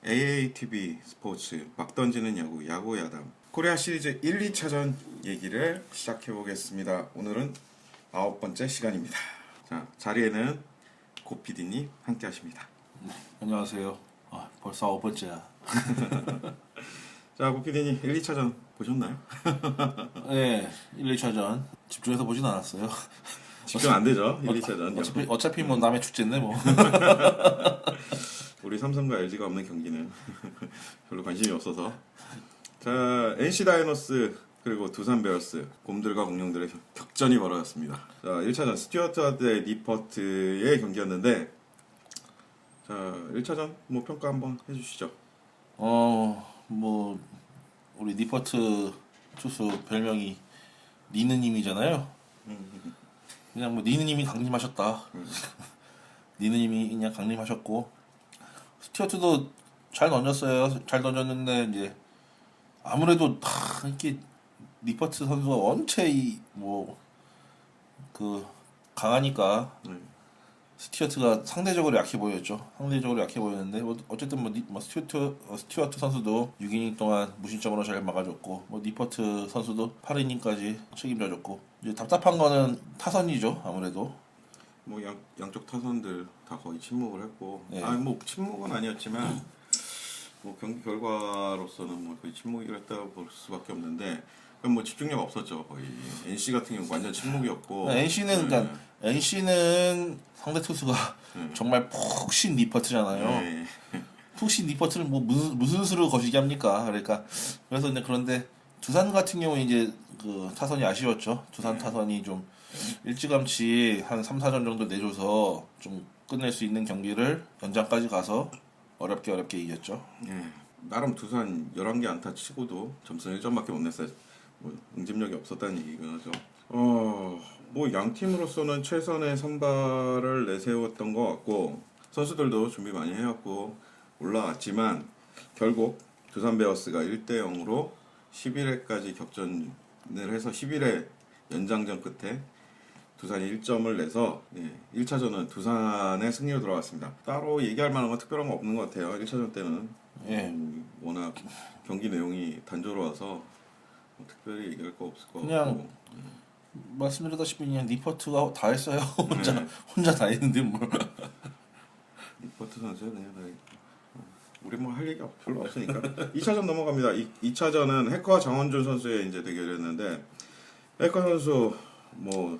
AATV 스포츠 막 던지는 야구 야담 코리아 시리즈 1, 2차전 얘기를 시작해 보겠습니다. 오늘은 9번째 시간입니다. 자, 자리에는 고 PD님 함께 하십니다. 안녕하세요. 벌써 9번째야. 자, 고 PD님 1, 2차전 보셨나요? 네, 1, 2차전 집중해서 보진 않았어요. 집중 안 되죠, 1, 2차전. 어차피 뭐 남의 축제인데 뭐. 우리 삼성과 LG가 없는 경기는 별로 관심이 없어서. 자, NC 다이노스 그리고 두산 베어스 곰들과 공룡들의 격전이 벌어졌습니다. 자, 1차전 스튜어트 대 니퍼트의 경기였는데, 자, 1차전 뭐 평가 한번 해주시죠. 뭐 우리 니퍼트 투수 별명이 니느님이잖아요. 그냥 뭐 니느님이 강림하셨다. 니느님이 그냥 강림하셨고, 스튜어트도 잘 던졌어요. 잘 던졌는데 이제 아무래도 이렇게 니퍼트 선수가 원체 강하니까 스튜어트가 상대적으로 약해 보였죠. 상대적으로 약해 보였는데 어쨌든 스튜어트 선수도 6이닝 동안 무실점으로 잘 막아줬고, 니퍼트 선수도 8이닝까지 책임져줬고, 이제 답답한 거는 타선이죠. 아무래도 뭐 양쪽 타선들 다 거의 침묵을 했고, 네. 뭐 침묵은 아니었지만 뭐 경기 결과로서는 뭐 거의 침묵을 했다고 볼 수밖에 없는데, 그럼 뭐 집중력 없었죠. 거의 NC 같은 경우 완전 침묵이었고. NC는 상대 투수가 정말 푹신 니퍼트잖아요. 네. 푹신 니퍼트를 뭐 무슨 수로 거시기 합니까? 그래서 이제 그런데 두산 같은 경우 이제 그 타선이 아쉬웠죠. 두산 타선이 좀 일찌감치 한 3, 4전 정도 내줘서 좀 끝낼 수 있는 경기를 연장까지 가서 어렵게 이겼죠. 나름 두산 11개 안타 치고도 점수는 1점밖에 못 냈어요. 뭐 응집력이 없었다는 얘기긴 하죠. 뭐 양 팀으로서는 최선의 선발을 내세웠던 것 같고, 선수들도 준비 많이 해왔고 올라왔지만 결국 두산 베어스가 1대0으로 11회까지 격전을 해서 11회 연장전 끝에 두산이 1점을 내서 1차전은 두산의 승리로 돌아왔습니다. 따로 얘기할 만한 건 특별한 거 없는 것 같아요. 1차전 때는 워낙 경기 내용이 단조로워서 뭐 특별히 얘기할 거 없을 것 그냥 같고, 말씀드렸다시피 그냥 니퍼트가 다 했어요. 혼자 다 했는데 뭘. 니퍼트 선수야 그냥 우리 뭐 할 얘기 별로 없으니까 2차전 넘어갑니다. 2차전은 해커와 장원준 선수의 이제 대결이었는데, 해커 선수 뭐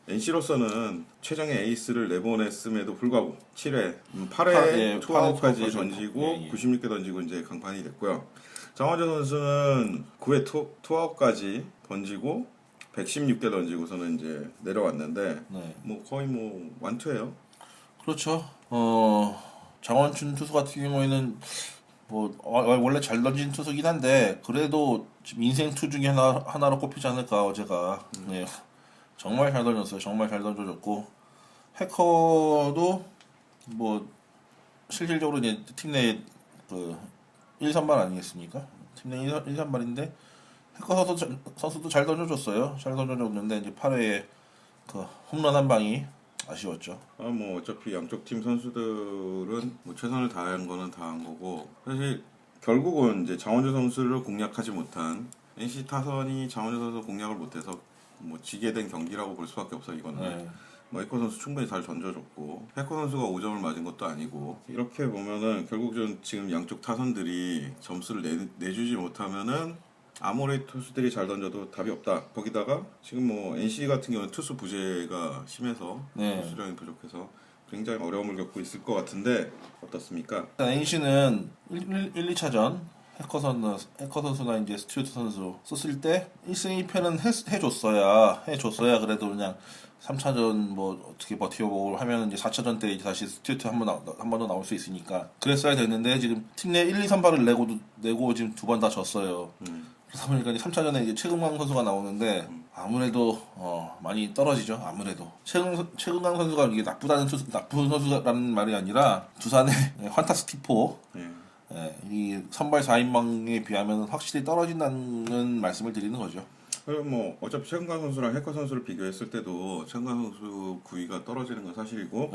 NC로서는 최정의 에이스를 내보냈음에도 불구하고 7회, 8회 투아웃까지 던지고 96개 던지고 이제 강판이 됐고요. 장원준 선수는 9회 투아웃까지 던지고 116개 던지고서는 이제 내려왔는데, 뭐 거의 뭐 완투예요. 그렇죠. 장원준 투수 같은 경우에는 뭐 원래 잘 던진 투수긴 한데, 그래도 지금 인생 투 중에 하나로 꼽히지 않을까 어제가. 정말 잘 던졌어요. 정말 잘 던져줬고, 해커도 뭐 실질적으로 이제 팀 내 그 1선발 아니겠습니까? 팀 내 1선발인데 해커 선수도 잘 던져줬어요. 잘 던져줬는데 이제 8회에 그 홈런 한 방이 아쉬웠죠. 뭐 어차피 양쪽 팀 선수들은 뭐 최선을 다한 거는 다 한 거고, 사실 결국은 이제 장원준 선수를 공략하지 못한 NC 타선이 장원준 선수 공략을 못해서 뭐 지게 된 경기라고 볼 수밖에 없어. 이거는 뭐 해커 선수 충분히 잘 던져줬고, 해커 선수가 5점을 맞은 것도 아니고, 이렇게 보면은 결국 지금 양쪽 타선들이 점수를 내주지 못하면은 아무리 투수들이 잘 던져도 답이 없다. 거기다가 지금 뭐 NC 같은 경우는 투수 부재가 심해서 투수량이 부족해서 굉장히 어려움을 겪고 있을 것 같은데 어떻습니까? NC는 1, 2차전 해커 선수나 이제 스튜어트 선수 썼을 때 1승 2패는 해줬어야 그래도 그냥 3차전 뭐 어떻게 버텨보고 하면 이제 4차전 때 이제 다시 스튜어트 한 번 더 나올 수 있으니까 그랬어야 됐는데, 지금 팀 내 1, 2, 3발을 내고 지금 2번 다 졌어요. 그러다 보니까 이제 3차전에 이제 최근강 선수가 나오는데 아무래도 많이 떨어지죠. 아무래도 최근강 선수가 이게 나쁜 선수라는 말이 아니라 두산의 환타스티포, 이 선발 4인방에 비하면 확실히 떨어진다는 말씀을 드리는 거죠. 뭐 어차피 최근강 선수랑 해커 선수를 비교했을 때도 최근강 선수 구위가 떨어지는 건 사실이고,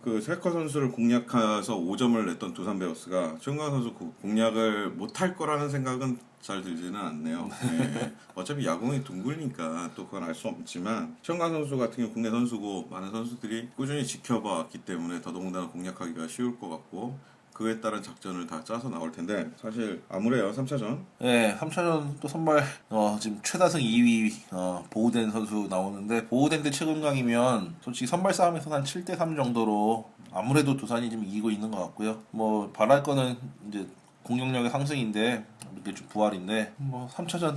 그 세커 선수를 공략해서 5점을 냈던 두산 베어스가 최은강 선수 공략을 못할 거라는 생각은 잘 들지는 않네요. 네. 어차피 야구이 둥글니까 또 그건 알 수 없지만 최은강 선수 같은 경우 국내 선수고 많은 선수들이 꾸준히 지켜봐왔기 때문에 더더군다나 공략하기가 쉬울 것 같고 그에 따른 작전을 다 짜서 나올 텐데 사실 아무래요 3차전. 네, 3차전 또 선발 지금 최다승 2위 보우덴 선수 나오는데 보우덴 대 최금강이면 솔직히 선발 싸움에서 한 7대3 정도로 아무래도 두산이 좀 이기고 있는 것 같고요. 뭐 바랄 거는 이제 공격력의 상승인데 이게 좀 부활인데 뭐 3차전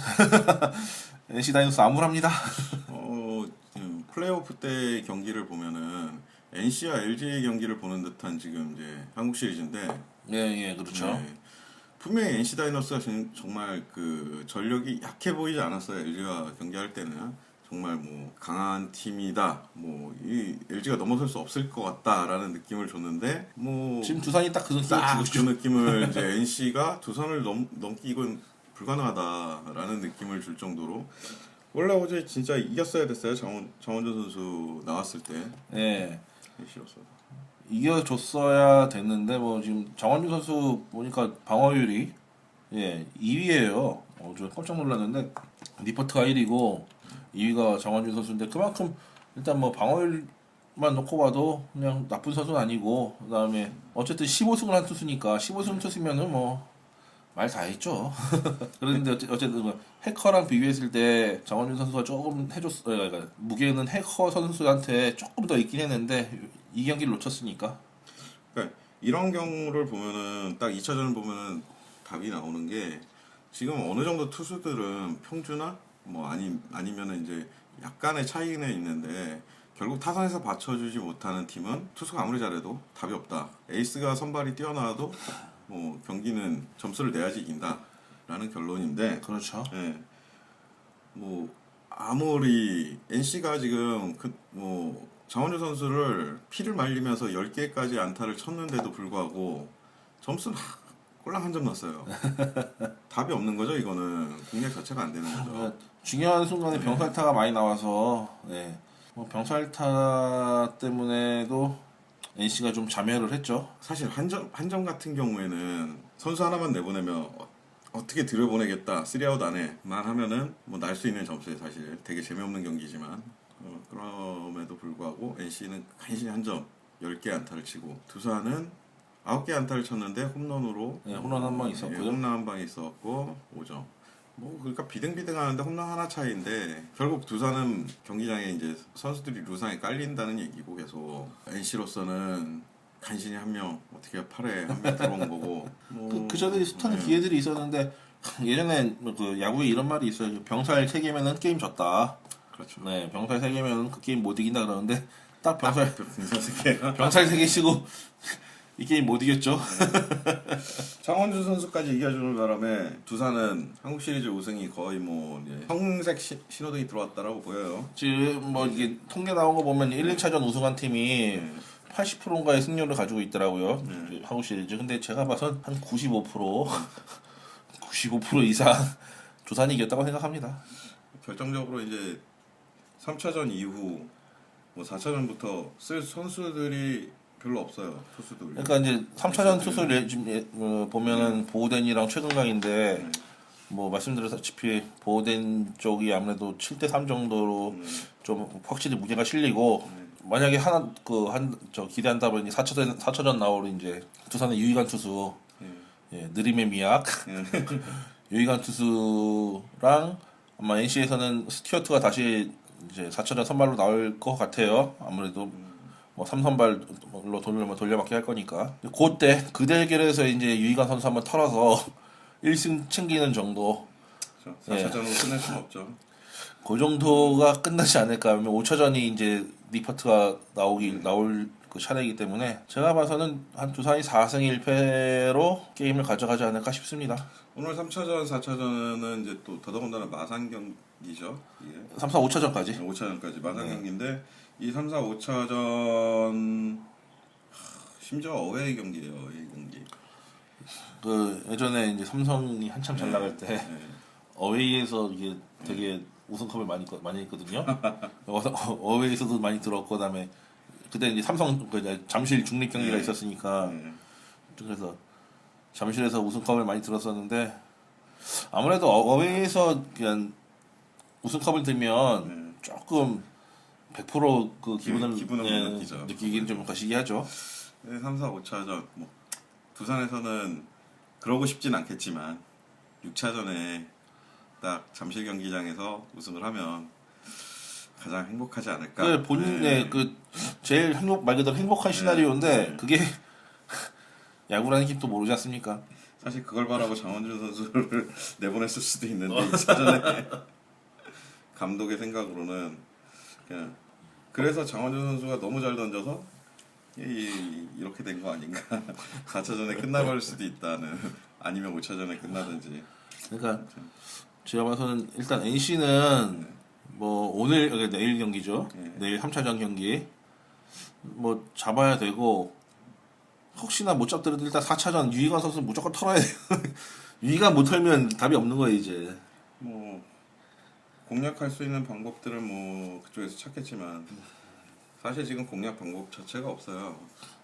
NC 다이노스 암울합니다. 플레이오프 때 경기를 보면은 NC와 LG의 경기를 보는 듯한 지금 이제 한국 시리즈인데 예, 그렇죠. 네. 분명히 NC 다이노스가 정말 그 전력이 약해 보이지 않았어요. LG가 경기할 때는 정말 뭐 강한 팀이다. 뭐 이 LG가 넘어설 수 없을 것 같다라는 느낌을 줬는데 뭐 지금 두산이 딱 그 느낌을 이제 NC가 두산을 넘기 이건 불가능하다라는 느낌을 줄 정도로 원래 어제 진짜 이겼어야 됐어요. 장원준 선수 나왔을 때. 네. NC였어. 이겨줬어야 됐는데 뭐 지금 장원준 선수 보니까 방어율이 2위예요. 좀 깜짝 놀랐는데 니퍼트가 1위고 2위가 장원준 선수인데 그만큼 일단 뭐 방어율만 놓고 봐도 그냥 나쁜 선수는 아니고 그다음에 어쨌든 15승을 한 투수니까 15승 투수면은 뭐 말 다 했죠. 그런데 어쨌든 뭐 해커랑 비교했을 때 장원준 선수가 조금 그러니까 무게는 해커 선수한테 조금 더 있긴 했는데 이 경기를 놓쳤으니까. 그러니까 이런 경우를 보면은 딱 2차전을 보면은 답이 나오는 게 지금 어느 정도 투수들은 평준화 뭐 아니면은 이제 약간의 차이는 있는데 결국 타선에서 받쳐주지 못하는 팀은 투수가 아무리 잘해도 답이 없다. 에이스가 선발이 뛰어나도 뭐 경기는 점수를 내야지 이긴다라는 결론인데 그렇죠. 예. 뭐 아무리 NC가 지금 뭐 장원준 선수를 피를 말리면서 10개까지 안타를 쳤는데도 불구하고 점수는 꼴랑 한 점 났어요. 답이 없는 거죠, 이거는. 공략 자체가 안 되는 거죠. 중요한 순간에 병살타가 많이 나와서 뭐 병살타 때문에도 NC가 좀 자멸을 했죠. 사실 한 점 같은 경우에는 선수 하나만 내보내면 어떻게 들여보내겠다 3아웃 안에만 하면은 뭐 날 수 있는 점수에 사실 되게 재미없는 경기지만 그럼에도 불구하고 NC는 간신히 한 점 10개 안타를 치고 두산은 9개 안타를 쳤는데 홈런으로 홈런 한 방 있었고요. 홈런 한 방이 있었고 5점. 뭐 그러니까 비등비등하는데 홈런 하나 차이인데 결국 두산은 경기장에 이제 선수들이 루상에 깔린다는 얘기고 계속 NC로서는 간신히 한 명 어떻게 8회 한 명 들어온 거고 그 전에 스턴 기회들이 있었는데 예전에 그 야구에 이런 말이 있어요. 병살 3개면은 게임 졌다. 그렇죠. 네, 병살 3개면은 그 게임 못 이긴다 그러는데 딱 병살 3개 병살 3개 치고 이 게임 못 이겼죠. 장원준 선수까지 이겨주는 바람에 두산은 한국 시리즈 우승이 거의 뭐 이제 형색 신호등이 들어왔다라고 보여요. 지금 뭐 이게 통계 나온 거 보면 1, 2차전 우승한 팀이 80%인가의 승률을 가지고 있더라고요. 한국 시리즈. 근데 제가 봐선 한 95% 이상 두산이 이겼다고 생각합니다. 결정적으로 이제 3차전 이후 뭐 4차전부터 쓸 선수들이 별로 없어요. 투수들. 그러니까 이제 3차전 투수를 지금 보면은 보우덴이랑 최근강인데 뭐 말씀드렸다시피 보우덴 쪽이 아무래도 7대3 정도로 좀 확실히 무게가 실리고 만약에 기대한다면 4차전 나올 이제 두산의 유이관 투수 느림의 미약 유이관 투수랑 아마 NC에서는 스튜어트가 다시 이제 4차전 선발로 나올 것 같아요. 아무래도 뭐 3선발로 돌려막기 할 거니까. 그때 그 대결에서 이제 유이관 선수 한번 털어서 1승 챙기는 정도. 4차전으로 끝낼 수는 없죠. 그 정도가 끝나지 않을까 하면 5차전이 이제 니퍼트가 나올 그 차례이기 때문에 제가 봐서는 한 두산이 4승 1패로 게임을 가져가지 않을까 싶습니다. 오늘 3차전, 4차전은 이제 또 더더군다나 마산 경기죠. 이게 3, 4, 5차전까지. 5차전까지 마산 경기인데 이 3, 4, 5차전 심지어 어웨이 경기예요. 이 경기. 그 예전에 이제 삼성이 한참 잘 나갈 때 어웨이에서 이게 되게 우승컵을 많이 했거든요. 어웨이에서도 많이 들었고 그다음에 그때 이제 삼성 그 이제 잠실 중립 경기가 네. 있었으니까 네. 그래서 잠실에서 우승컵을 많이 들었었는데 아무래도 어웨이에서 그냥 우승컵을 들면 네. 조금 100%그 기분을 기분은 못 느끼죠. 느끼긴 좀 거시기하죠. 네, 3, 4, 5차전 뭐 두산에서는 그러고 싶진 않겠지만 6차전에 딱 잠실 경기장에서 우승을 하면 가장 행복하지 않을까. 그 본인의 그 제일 말 그대로 행복한 시나리오인데 네. 그게 야구라는 게 또 모르지 않습니까? 사실 그걸 바라고 장원준 선수를 내보냈을 수도 있는데 2차전에 감독의 생각으로는 그냥 그래서 장원준 선수가 너무 잘 던져서 이렇게 된 거 아닌가. 4차전에 끝나버릴 수도 있다는. 아니면 5차전에 끝나든지. 그러니까 제가 봐서는 일단 NC는 뭐 오늘 내일 경기죠. 네. 내일 3차전 경기 뭐 잡아야 되고 혹시나 못 잡더라도 일단 4차전 유희관 선수 무조건 털어야 돼요. 유희관 못 털면 답이 없는 거예요 이제. 뭐 공략할 수 있는 방법들은 뭐 그쪽에서 찾겠지만 사실 지금 공략 방법 자체가 없어요.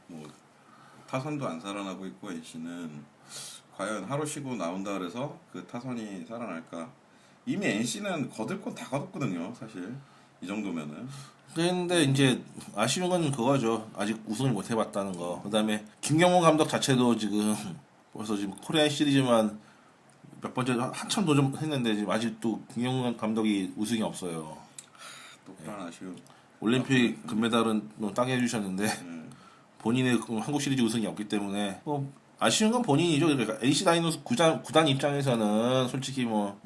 뭐 타선도 안 살아나고 있고 NC는 과연 하루 쉬고 나온다 그래서 그 타선이 살아날까? 이미 NC는 거들 건 다 거뒀거든요. 사실 이 정도면은. 근데 이제 아쉬운 건 그거죠. 아직 우승을 못 해봤다는 거. 그다음에 김경문 감독 자체도 지금 벌써 지금 코리안 시리즈만 몇 번째 한참 도전했는데 지금 아직도 김경문 감독이 우승이 없어요. 또 그런 아쉬움. 올림픽 금메달은 뭐 따게 해주셨는데 음. 본인의 그 한국 시리즈 우승이 없기 때문에 뭐 아쉬운 건 본인이죠. 그러니까 NC 다이노스 구단 입장에서는 솔직히 뭐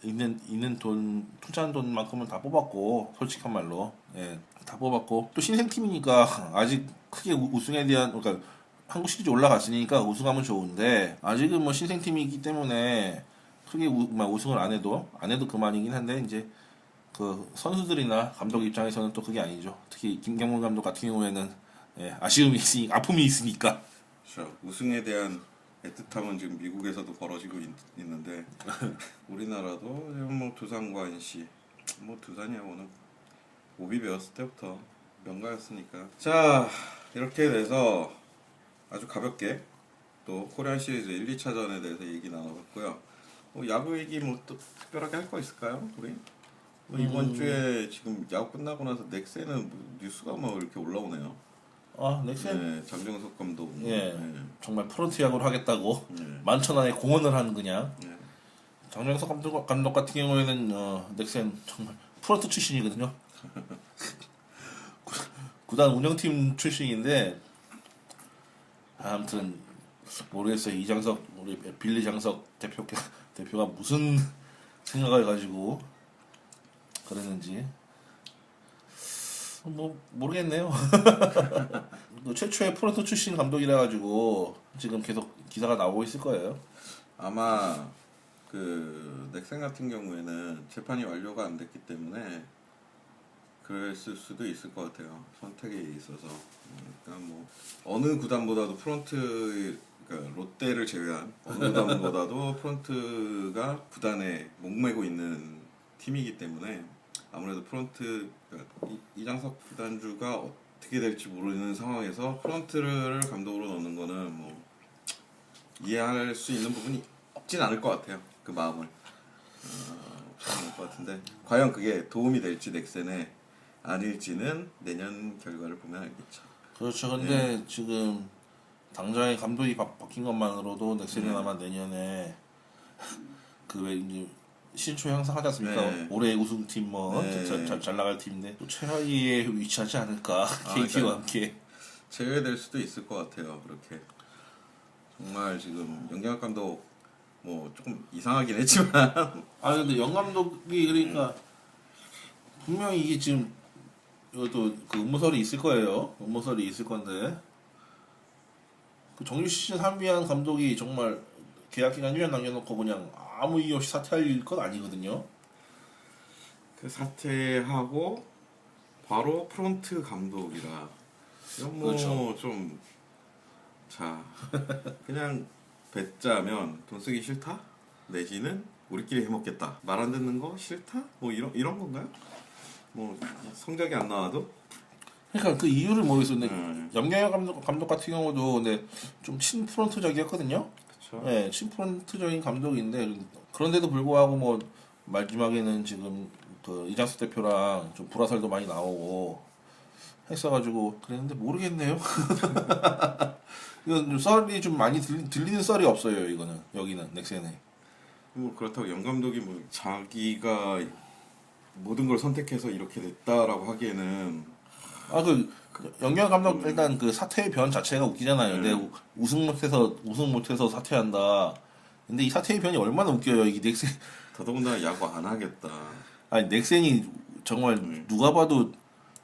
있는 돈 투자한 돈만큼은 다 뽑았고 솔직한 말로 다 뽑았고 또 신생 팀이니까 아직 크게 우승에 대한 그러니까 한국 시리즈 올라갔으니까 우승하면 좋은데 아직은 뭐 신생 팀이기 때문에 크게 우승을 안 해도 그만이긴 한데 이제 그 선수들이나 감독 입장에서는 또 그게 아니죠. 특히 김경문 감독 같은 경우에는 아쉬움이 있으니까 아픔이 있으니까. 그렇죠. 우승에 대한 애틋함은 지금 미국에서도 벌어지고 있는데 우리나라도 뭐 두산과 NC 뭐 두산이야 오늘 오비 배웠을 때부터 명가였으니까. 자 이렇게 돼서 아주 가볍게 또 코리안 시리즈 1, 2차전에 대해서 얘기 나눠봤고요. 야구 얘기 뭐 또 특별하게 할 거 있을까요, 우리? 이번 주에 지금 야구 끝나고 나서 넥센은 뉴스가 뭐 이렇게 올라오네요. 넥센 네, 장정석 감독. 정말 프런트 야구를 하겠다고 네. 만천하에 공헌을 하는 그냥 네. 장정석 감독 같은 경우에는 넥센 정말 프런트 출신이거든요. 구단 운영팀 출신인데 아무튼 모르겠어요. 이장석 우리 빌리 장석 대표가 무슨 생각을 가지고 그랬는지 뭐 모르겠네요. 최초의 프런트 출신 감독이라 가지고 지금 계속 기사가 나오고 있을 거예요. 아마 그 넥센 같은 경우에는 재판이 완료가 안 됐기 때문에 그랬을 수도 있을 것 같아요. 선택에 있어서. 그러니까 뭐 어느 구단보다도 그러니까 롯데를 제외한 어느 구단보다도 프런트가 구단에 목매고 있는 팀이기 때문에 아무래도 그러니까 이장석 구단주가 어떻게 될지 모르는 상황에서 프런트를 감독으로 넣는 거는 뭐 이해할 수 있는 부분이 없진 않을 것 같아요. 그 마음을 없진 않을 것 같은데 과연 그게 도움이 될지 넥센에 아닐지는 내년 결과를 보면 알겠죠. 그렇죠. 근데 지금 당장의 감독이 바뀐 것만으로도 넥센이 아마 내년에 그 왜 이제 신초 향상하지 않습니까? 네. 올해 우승팀 뭐 네. 잘 나갈 팀인데 또 최하위에 위치하지 않을까 KT와 그러니까 함께 제외될 수도 있을 것 같아요. 그렇게 정말 지금 영경학 감독 뭐 조금 이상하긴 했지만 근데 영 감독이 그러니까 분명히 이게 지금 이것도 그 음모설이 있을 거예요. 음모설이 있을 건데 그 정규 시즌 합의한 감독이 정말 계약 기간 1년 남겨놓고 그냥 아무 이유 없이 사퇴할 건 아니거든요. 그 사퇴하고 바로 프론트 감독이라 이건 뭐 그렇죠. 좀 자 그냥 뱉자면 돈 쓰기 싫다 내지는 우리끼리 해먹겠다 말 안 듣는 거 싫다 뭐 이런 건가요? 뭐 성적이 안 나와도 그러니까 그 이유를 모르겠었는데 음. 염경엽 감독 같은 경우도 근데 좀 친프런트적이었거든요. 그렇죠. 네, 친프런트적인 감독인데 그런데도 불구하고 뭐 마지막에는 지금 그 이장석 대표랑 좀 불화설도 많이 나오고 했어가지고 그랬는데 모르겠네요. 이건 좀 썰이 좀 많이 들리는 썰이 없어요. 이거는 여기는 넥센에. 뭐 그렇다고 영 감독이 뭐 자기가 모든 걸 선택해서 이렇게 됐다라고 하기에는 아그 영경 감독 일단 그 사퇴의 변 자체가 웃기잖아요. 근데 우승 못해서 사퇴한다. 근데 이 사퇴의 변이 얼마나 웃겨요. 이게 넥센 더더군다나 야구 안 하겠다. 아니 넥센이 정말 누가 봐도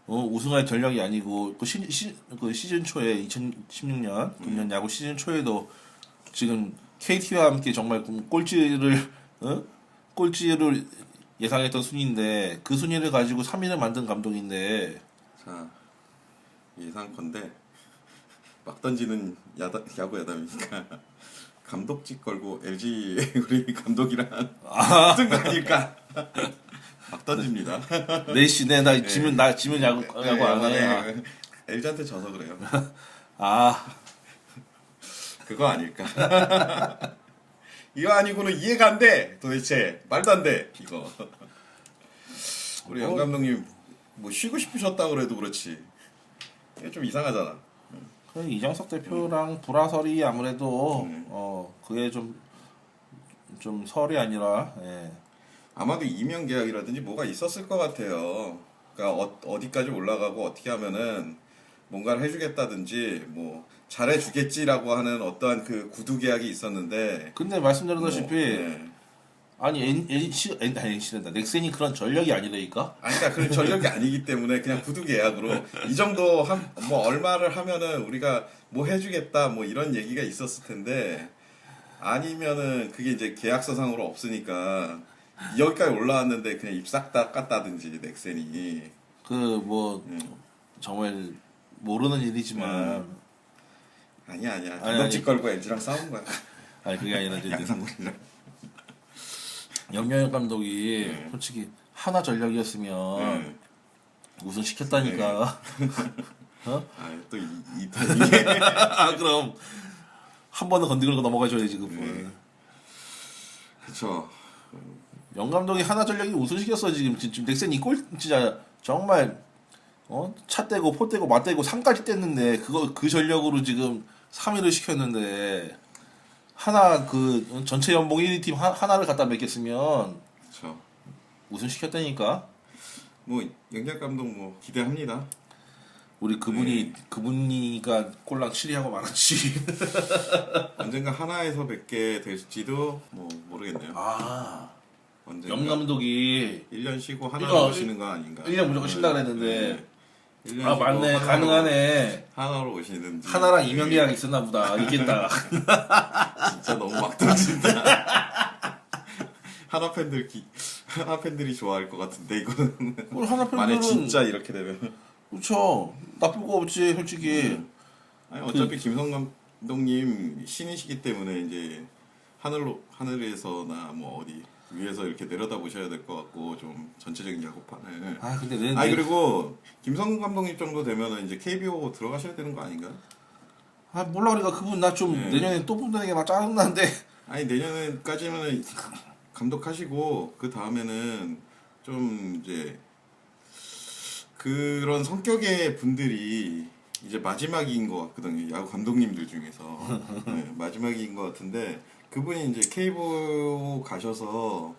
우승할 전력이 아니고 그 시즌 초에 2016년 금년 야구 시즌 초에도 지금 KT와 함께 정말 꼴찌를 예상했던 순위인데 그 순위를 가지고 3위를 만든 감독인데 자 예상컨대 막 던지는 야구 야담이니까 감독직 걸고 LG 우리 감독이랑 붙은 거 아닐까? 막 던집니다. 내시네 나 지면 야구 안 해. 네, LG한테 져서 그래요. 아 그거 아닐까? 이거 아니고는 이해가 안 돼. 도대체 말도 안 돼. 이거. 우리 영 감독님 뭐 쉬고 싶으셨다 그래도 그렇지. 이게 좀 이상하잖아. 그 이정석 대표랑 불화설이 아무래도 그게 좀 설이 아니라 예. 아마도 이명 계약이라든지 뭐가 있었을 것 같아요. 그러니까 어디까지 올라가고 어떻게 하면은 뭔가를 해주겠다든지 뭐 잘해주겠지라고 하는 어떠한 그 구두 계약이 있었는데. 근데 말씀드렸다시피 네. 아니 NC랜다 넥센이 그런 전력이 아니라니까. 아니, 그러니까 그 전력이 아니기 때문에 그냥 구두 계약으로 이 정도 뭐 얼마를 하면은 우리가 뭐 해주겠다 뭐 이런 얘기가 있었을 텐데 아니면은 그게 이제 계약서상으로 없으니까 여기까지 올라왔는데 그냥 입 싹 다 깠다든지 넥센이 그 뭐 정말 모르는 일이지만 아니야 아니, 감독직 걸고 LG랑 싸운 거야. 아니 그게 아니라 이제 양상군이랑. 염경엽 감독이 솔직히 하나 전력이었으면 우승 시켰다니까. 어? 아또이 타이밍에 아 그럼 한 번은 건드리고 넘어가줘야지 그분. 그쵸. 영 감독이 하나 전력이 우승시켰어 지금 넥센이 진짜 정말 차 떼고 포 떼고 맞 떼고 상까지 뗐는데 그 전력으로 지금 3위를 시켰는데 하나 그 전체 연봉 1위 팀 하나를 갖다 맺겠으면 그쵸. 우승시켰다니까. 뭐 영장 감독 뭐 기대합니다. 우리 그분이가 꼴랑 7위하고 말았지. 언젠가 하나에서 뵙게 될지도 뭐 모르겠네요. 아, 언젠가 영 감독이 1년 쉬고 하나 이거 오시는 거 아닌가? 1년 무조건 쉰다 그랬는데. 1년 아 맞네 가능하네. 하나로 오시는지. 하나랑 이명계약 있었나 보다. 있겠다. 진짜 너무 막 던진다. 하나 팬들이 좋아할 것 같은데 이거는. 우리 하나 만약 팬들은 진짜 이렇게 되면. 그렇죠. 나쁠 거 없지 솔직히. 아니 어차피 김성 감독님 신이시기 때문에 이제 하늘에서나 뭐 어디 위에서 이렇게 내려다 보셔야 될 것 같고 좀 전체적인 야구판을. 아 근데 그리고 김성 감독님 정도 되면은 이제 KBO 들어가셔야 되는 거 아닌가? 아 몰라 그러니까 그분 나 좀 내년에 또 본다는 게 막 짜증나는데. 아니 내년까지는 감독하시고 그 다음에는 좀 이제 그런 성격의 분들이 이제 마지막인 것 같거든요. 야구 감독님들 중에서 마지막인 것 같은데 그분이 이제 KBO 가셔서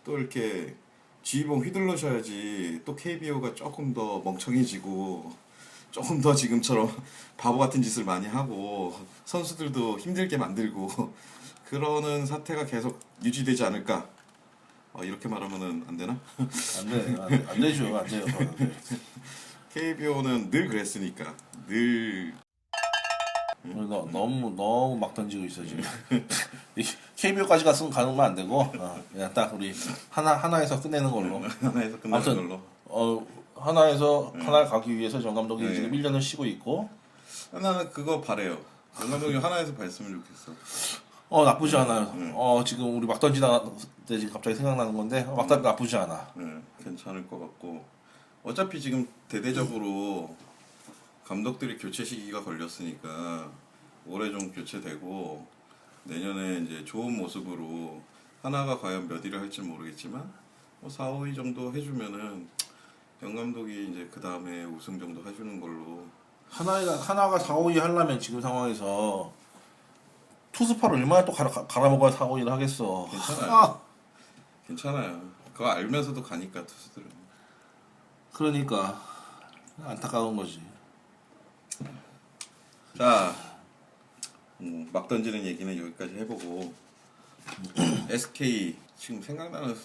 또 이렇게 지휘봉 휘둘러셔야지 또 KBO가 조금 더 멍청해지고 조금 더 지금처럼 바보 같은 짓을 많이 하고 선수들도 힘들게 만들고 그러는 사태가 계속 유지되지 않을까. 이렇게 말하면은 안 되나? 안 되죠 안 돼요. KBO는 늘 그랬으니까 늘 너무 막 던지고 있어 지금. KBO까지 갔으면 가는 안 되고 그냥 딱 우리 하나에서 끝내는 걸로. 하나에서 끝나는 아무튼, 걸로. 하나 가기 위해서 정 감독이 지금 1년을 쉬고 있고. 나는 그거 바래요. 정 감독님 하나에서 봤으면 좋겠어. 나쁘지 않아요. 지금 우리 막 던지다 때 지금 갑자기 생각나는 건데 나쁘지 않아. 괜찮을 것 같고 어차피 지금 대대적으로 감독들이 교체 시기가 걸렸으니까 올해 좀 교체되고 내년에 이제 좋은 모습으로 하나가 과연 몇 위를 할지 모르겠지만 뭐 4, 5위 정도 해주면은 영 감독이 이제 그 다음에 우승 정도 해주는 걸로. 하나가 4, 5위 하려면 지금 상황에서 투스파를 얼마나 또 갈아먹어야 4, 5위를 하겠어. 괜찮아요. 괜찮아요. 그거 알면서도 가니까 투수들은. 그러니까 안타까운 거지. 자, 막 던지는 얘기는 여기까지 해보고 SK 지금 생각나는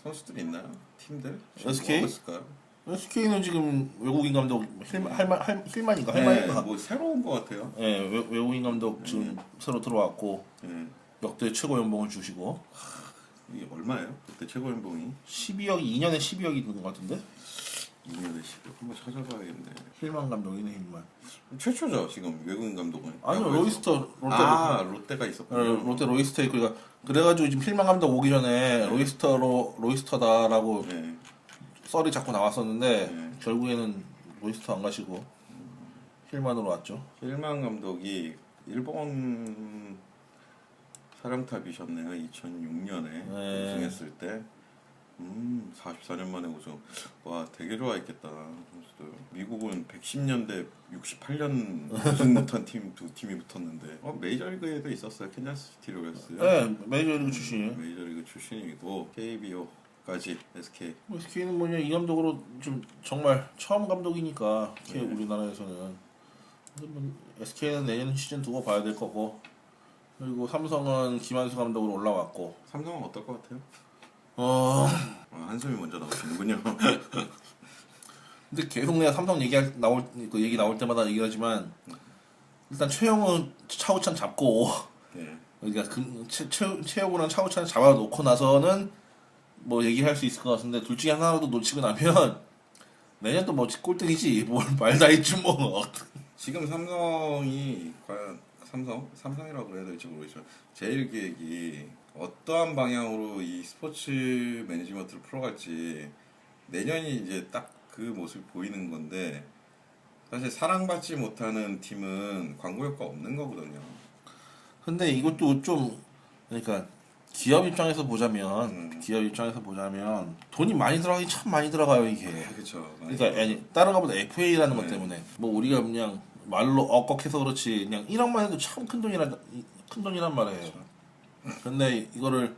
선수들이 있나요? 팀들? SK? 뭐 있을까요? SK는 지금 외국인 감독 힐만인가? 네, 힐만인가? 뭐 새로운 것 같아요. 네, 외국인 감독 지금 새로 들어왔고 네. 역대 최고 연봉을 주시고 이게 얼마예요? 그때 최고 연봉이 12억이 2년에 12억이 있는 것 같은데? 2년에 10억. 한번 찾아봐야겠네. 힐만 감독이네 힐만. 최초죠 지금 외국인 감독은. 아니요 야구에서. 롯데가 있었군요. 롯데 로이스터 있고 그래가지고 지금 힐만 감독 오기 전에 로이스터다라고 네. 썰이 자꾸 나왔었는데 네. 결국에는 로이스터 안 가시고 힐만으로 왔죠. 힐만 감독이 일본 사령탑이셨네요. 2006년에 네. 우승했을 때. 44년 만에 우승. 와, 되게 좋아했겠다. 선수들. 미국은 110년대 68년 우승 못한 팀 두 팀이 붙었는데. 메이저리그에도 있었어요. 캔자스시티 로열스요. 네, 메이저리그 출신이에요. 메이저리그 출신이고 KBO까지 SK. SK는 뭐냐 이 감독으로 좀 정말 처음 감독이니까 네. 우리나라에서는 SK는 내년 시즌 두고 봐야 될 거고 그리고 삼성은 김한수 감독으로 올라왔고 삼성은 어떨 것 같아요? 한숨이 먼저 나오시는군요. 근데 계속 내가 삼성 얘기 나올 때마다 얘기하지만 일단 최영은 차우찬 잡고 네. 그러니까 최영우랑 차우찬 잡아놓고 나서는 뭐 얘기할 수 있을 것 같은데 둘 중에 하나라도 놓치고 나면 내년 또 뭐 꼴등이지 뭘 말다 했지 뭐. 지금 삼성이 과연 삼성이라고 그래야 될지 모르겠지만 제일 계획이 어떠한 방향으로 이 스포츠 매니지먼트를 풀어갈지 내년이 이제 딱 그 모습이 보이는 건데 사실 사랑받지 못하는 팀은 광고 효과 없는 거거든요. 근데 이것도 좀 그러니까 기업 입장에서 보자면 돈이 많이 들어가긴 참 많이 들어가요 이게. 그렇죠. 그러니까 다른 것보다 FA라는 것 네. 때문에 뭐 우리가 그냥 말로 억걱해서 그렇지 그냥 1억만 해도 참 큰 돈이란 말이에요. 근데 이거를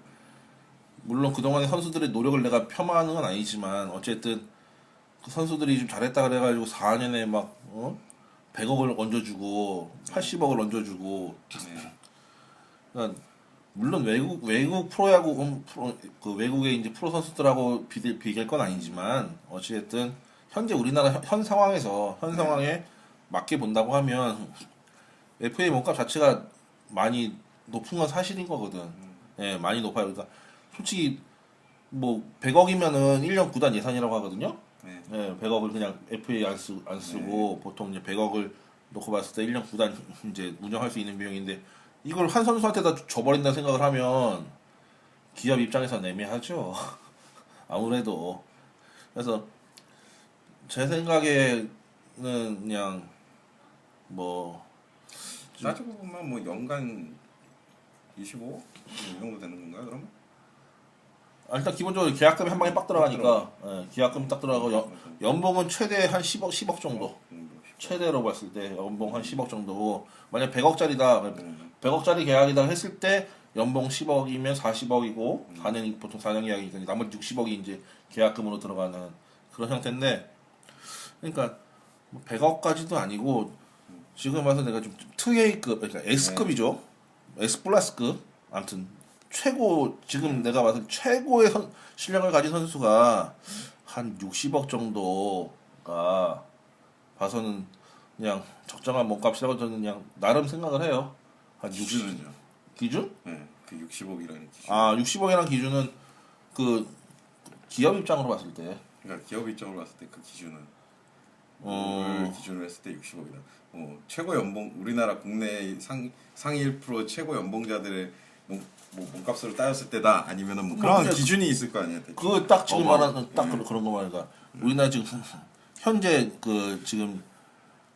물론 그동안의 선수들의 노력을 내가 폄하하는 건 아니지만 어쨌든 그 선수들이 좀 잘했다 그래가지고 4년에 막 100억을 얹어주고 80억을 얹어주고 네. 그러니까 물론 외국 프로야구 그 외국의 이제 프로 선수들하고 비교할 건 아니지만 어찌됐든 현재 우리나라 현 상황에 맞게 본다고 하면 FA 몸값 자체가 많이 높은 건 사실인 거거든. 예, 많이 높아요. 그러니까 솔직히 뭐 100억이면은 1년 구단 예산이라고 하거든요. 네. 예, 100억을 그냥 FA 안 쓰고 보통 이제 100억을 놓고 봤을 때 1년 구단 이제 운영할 수 있는 비용인데 이걸 한 선수한테 다 줘버린다 생각을 하면 기업 입장에서는 애매하죠. 아무래도 그래서 제 생각에는 그냥 뭐 따지고 보면 뭐 연간 25억 이 정도 되는 건가요? 그러면? 일단 기본적으로 계약금이 한 방에 빡 들어가니까 계약금 딱 들어가고 연봉은 최대 한 10억 정도 최대로 봤을 때 연봉 한 10억 정도고 만약 100억짜리다 100억짜리 계약이다 했을 때 연봉 10억이면 40억이고 4년 보통 4년 계약이니까 나머지 60억이 이제 계약금으로 들어가는 그런 형태인데 그러니까 100억까지도 아니고 지금 와서 내가 좀 2A급 그러니까 S급이죠. S 플러스급 아무튼 최고 지금 내가 봤을 때 최고의 실력을 가진 선수가 한 60억 정도가 봐서는 그냥 적정한 몸값이라고 저는 그냥 나름 생각을 해요. 한 기준은요? 기준? 네, 그 60억이라는 기준. 60억이라는 기준은 그 기업 입장으로 봤을 때. 그러니까 기업 입장으로 봤을 때 그 기준은 을 기준으로 했을 때 60억이다. 최고 연봉 우리나라 국내 상위 1% 최고 연봉자들의 뭐 몸값으로 따졌을 때다 아니면은 뭐 그런 기준이 있을 거 아니야. 그 딱 지금 말하는 딱 그런 거 말이야. 우리나라 지금 현재 그 지금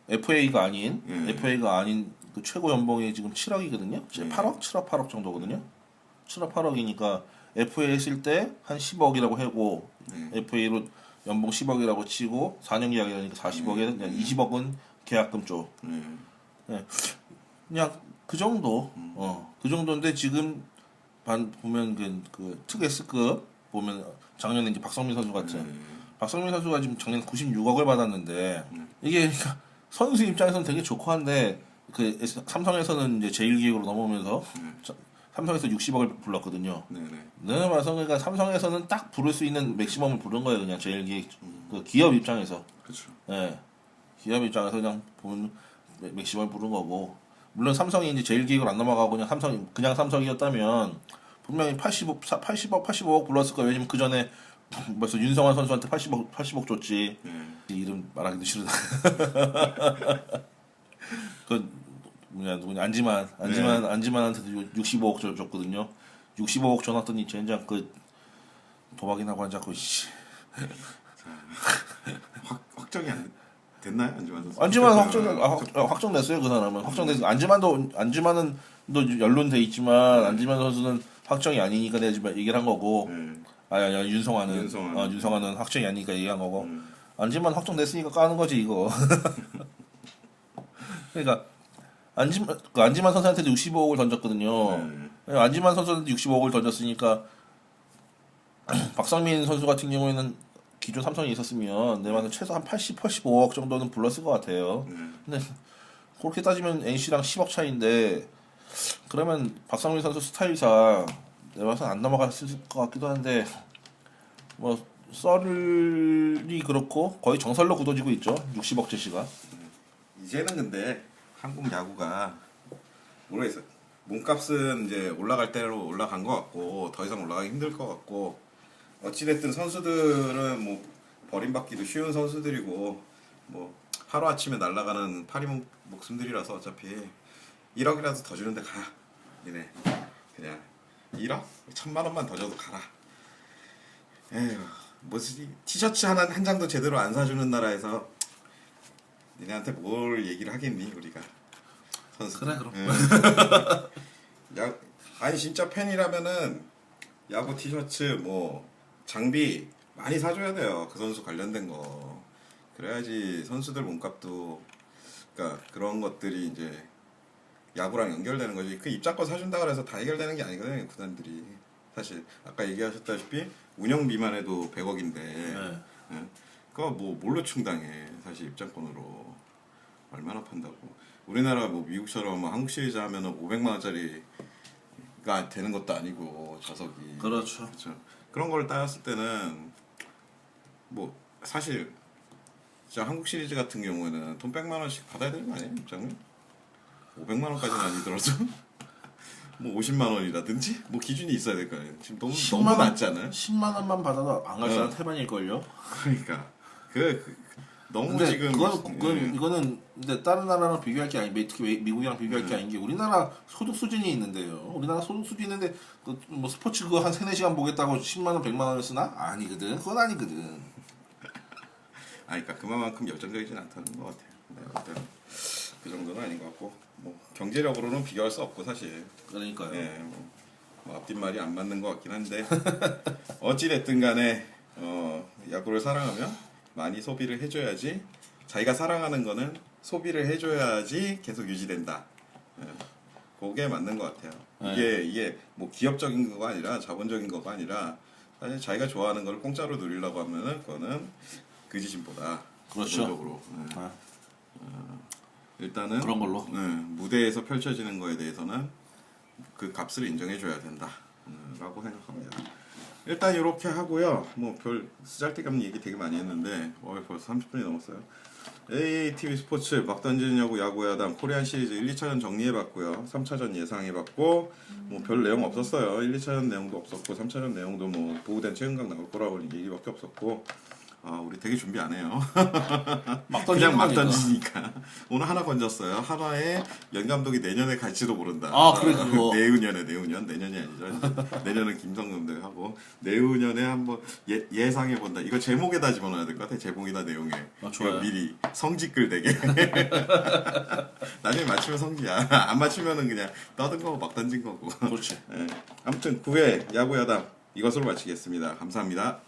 FA가 아닌 예. FA가 아닌 그 최고 연봉이 지금 7억이거든요. 예. 8억, 7억, 8억 정도거든요. 7억, 8억이니까 FA 했을 때 한 10억이라고 하고 예. FA로 연봉 10억이라고 치고 4년 계약이니까 40억에 그냥 20억은 계약금 쪽. 예. 그냥 그 정도. 그 정도인데 지금 보면 그 특 S급 보면 작년에 이제 박성민 선수 같은 박성민 선수가 지금 작년 96억을 받았는데 이게 그러니까 선수 입장에서는 되게 좋고 한데 그 삼성에서는 이제 제1기획으로 넘어오면서 삼성에서 60억을 불렀거든요. 네네. 네, 맞아. 그러니까 삼성에서는 딱 부를 수 있는 맥시멈을 부른 거예요. 그냥 제1기획 그 기업 입장에서. 그렇죠. 예. 기업 입장에서 그냥 보면 맥시멈을 부른 거고. 물론 삼성이 이제 제1기획으로 안 넘어가고 그냥 삼성이었다면 분명히 85억 불렀을 거예요. 왜냐면 그 전에 벌써 윤성환 선수한테 80억 줬지. 예. 이름 말하기도 싫다. 그 누구냐 안지만한테도 65억 줬거든요. 65억 줘놨더니 젠장 그 도박이나 하고 앉았고 씨. 확정이 안 됐나요, 안지만 선수? 안지만 확정됐어요. 그 사람은 확정됐어. 안지만은 또 연론돼 있지만 안지만 선수는 확정이 아니니까 내가 지금 얘기를 한 거고. 아니 윤성환은 확정이 아니니까 얘기한 거고. 안지만 확정됐으니까 까는 거지 이거. 그러니까 안지만 선수한테도 65억을 던졌거든요. 안지만 선수한테 65억을 던졌으니까 박상민 선수 같은 경우에는 기존 삼성에 있었으면 내 말은 최소 한 85억 정도는 불렀을 것 같아요. 근데 그렇게 따지면 NC랑 10억 차이인데 그러면 박상민 선수 스타일상 내 말은 안 넘어갔을 것 같기도 한데 뭐 썰이 그렇고 거의 정설로 굳어지고 있죠. 60억 제시가. 이제는 근데 한국 야구가 모르겠어요. 몸값은 이제 올라갈 대로 올라간 것 같고 더 이상 올라가기 힘들 것 같고 어찌됐든 선수들은 뭐 버림받기도 쉬운 선수들이고 뭐 하루아침에 날아가는 파리 목숨들이라서 어차피 1억이라도 더 주는데 가. 니네 그냥 1억? 1,000만 원만 더 줘도 가라. 에휴 뭐지 티셔츠 한 장도 제대로 안 사주는 나라에서 니네한테 뭘 얘기를 하겠니 우리가 선수. 그래 그럼. 아니 진짜 팬이라면은 야구 티셔츠 뭐 장비 많이 사줘야 돼요. 그 선수 관련된 거. 그래야지 선수들 몸값도 그러니까 그런 것들이 이제 야구랑 연결되는 거지. 그 입장권 사준다 그래서 다 해결되는 게 아니거든요. 구단들이 사실 아까 얘기하셨다시피 운영비만 해도 100억인데 예? 그거 뭐 뭘로 충당해 사실 입장권으로 얼마나 판다고. 우리나라 뭐 미국처럼 뭐 한국 시리즈 하면은 500만 원짜리가 되는 것도 아니고 좌석이. 그렇죠. 그런 걸 따졌을 때는 뭐 사실 진짜 한국 시리즈 같은 경우에는 돈 100만 원씩 받아야 되는 거 아니에요 입장료? 500만 원까지는 아니더라도 뭐 50만 원이라든지 뭐 기준이 있어야 될 거 아니에요. 지금 너무 낮지 않아요? 10만 원만 받아도 안 갈 사람 태반일걸요. 그러니까 너무 근데 지금 이거는 근데 다른 나라랑 비교할 게 아니 특히 미국이랑 비교할 게 아닌 게 우리나라 소득 수준이 있는데요. 우리나라 소득 수준이 있는데 뭐 스포츠 그거 한 3-4시간 보겠다고 10만 원 100만 원을 쓰나? 아니거든. 그건 아니거든. 그러니까 그만큼 열정적이진 않다는 것 같아요. 네, 일단 그 정도는 아닌 것 같고 뭐 경제력으로는 비교할 수 없고 사실. 그러니까요. 예, 뭐 앞뒷말이 안 맞는 것 같긴 한데 어찌 됐든 간에 야구를 사랑하면 많이 소비를 해줘야지 자기가 사랑하는 거는 소비를 해줘야지 계속 유지된다. 예, 그게 맞는 것 같아요. 이게 뭐 기업적인 거가 아니라 자본적인 거가 아니라 사실 자기가 좋아하는 걸 공짜로 누리려고 하면은 그거는 그지심보다 그렇죠. 기본적으로 일단은 그런 걸로 무대에서 펼쳐지는 거에 대해서는 그 값을 인정해줘야 된다 라고 생각합니다. 일단 이렇게 하고요. 뭐 별 쓰잘데기 얘기 되게 많이 했는데 벌써 30분이 넘었어요. ATV 스포츠 막 던지냐고 야구야담 코리안 시리즈 1, 2차전 정리해봤고요. 3차전 예상해봤고 뭐 별 내용 없었어요. 1, 2차전 내용도 없었고 3차전 내용도 뭐 보호된 최은강 나올 거라고 얘기밖에 없었고 우리 되게 준비 안 해요. 막 그냥 막 거니까. 던지니까. 오늘 하나 건졌어요. 하나에 연 감독이 내년에 갈지도 모른다. 그래 그거. 내후년에 내년이 아니죠. 내년은 김성 감독이 하고 내후년에 한번 예상해 본다. 이거 제목에다 집어넣어야 될 것 같아. 제목이나 내용에. 좋아요. 이거 미리 성직글 되게. 나중에 맞추면 성지야. 안 맞추면은 그냥 떠든 거고 막 던진 거고. 그렇지. 아무튼 9회 야구야담 이것으로 마치겠습니다. 감사합니다.